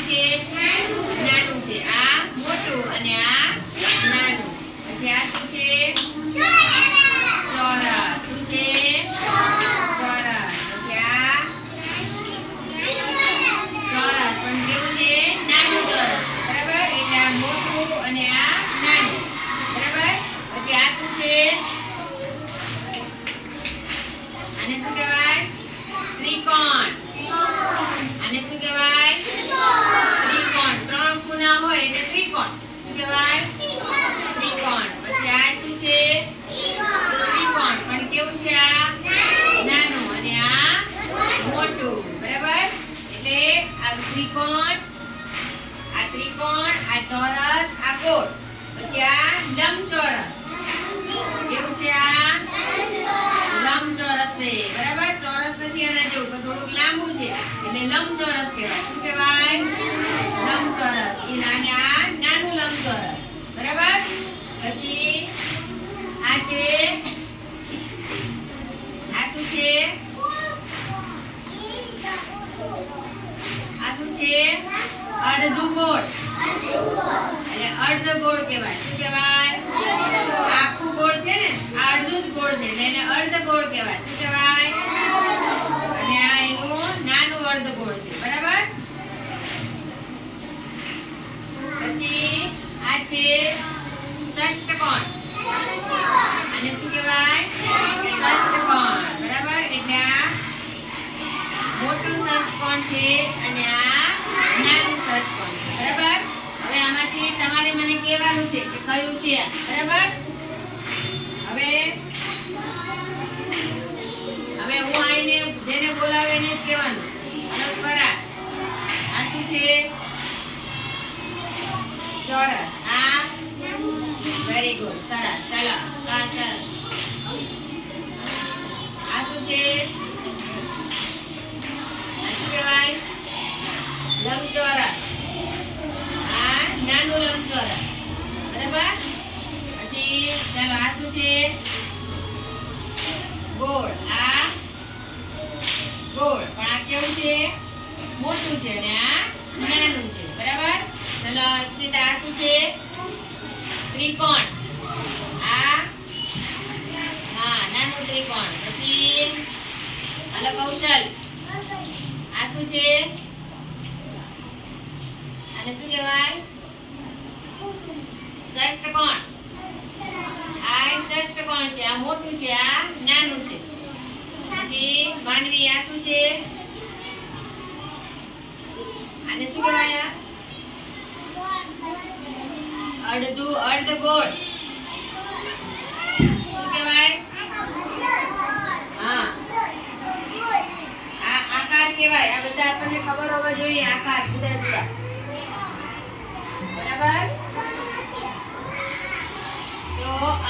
છે? નાનું છે. આ મોટું અને આ નાનું. પછી આ શું છે? ચોરસ. શું છે? ચોરસ. પછી આ ચોરસ પણ કેવું છે? નાનું ચોરસ. બરાબર? એટલે આ મોટું અને આ નાનું. બરાબર? પછી આ શું છે? આને શું કહેવાય? ત્રિકોણ. આને શું કહેવાય? ત્રિકોણ. ત્રણ ખૂણા હોય એટલે ત્રિકોણ. શું કહેવાય? ત્રિકોણ. પછી આ શું છે? ત્રિકોણ પણ કેવું છે? આ નાનું અને આ મોટું. બરાબર? એટલે આ ત્રિકોણ, આ ચોરસ, આ ગોળ. પછી આ લંબચોરસ. કેવું છે? આ લંબચોરસ છે. બરાબર? ચોરસ નથી આના જેવું પણ થોડુંક લાંબુ છે એટલે લંબચોરસ કહેવાય. શું કહેવાય? લંબચોરસ. અને આ નાનું લંબચોરસ. બરાબર? પછી આ છે, આ શું છે? આ શું છે? અડધું ગોળ. એટલે અર્ધ ગોળ કહેવાય. શું કહેવાય? આખું ગોળ છે ને, આ અડધું જ ગોળ છે એટલે એને અર્ધ ગોળ કહેવાય. શું કહેવાય? અને આ એનું નાનું અર્ધ ગોળ છે. બરાબર? પછી આ છે ષષ્ઠકોણ. આને શું કહેવાય? ષષ્ઠકોણ. બરાબર? એટલે આ મોટું ષષ્ઠકોણ છે અને આ નાનું ષષ્ઠકોણ છે. બરાબર? હવે આમાંથી તમારે મને કહેવાનું છે કે કયું છે આ. બરાબર? હવે હું આઈને જેને બોલાવે એને જ કહેવાનું. હલો સ્વરા, આ શું છે? ચોરસ. આ વેરી ગુડ. સરસ. ચાલો ચાલો. આ શું છે? આ શું કહેવાય? લંબચોરસ. આ નાનું લંબચોરસ. બરાબર? પછી ચાલો આ શું છે? ગોળ. આ ગોળ પણ આ કેવું છે? મોટું છે અને આ નાનું છે. બરાબર? ચાલો અક્ષિતા, આ શું છે? ત્રિકોણ. આ નાનું ત્રિકોણ. પછી હાલો કૌશલ, આ શું છે? આને શું કહેવાય? ષષ્ઠકોણ. આ ષષ્ઠકોણ છે. આ મોટું છે, આ નાનું છે. પછી માનવી, આ શું છે? આને શું કહેવાય? અર્ધ ગોળ. શું કહેવાય? હા, આ આકાર કહેવાય. આ બધા આપણને ખબર હોવા જોઈએ. આકાર જુદા જુદા. બરાબર?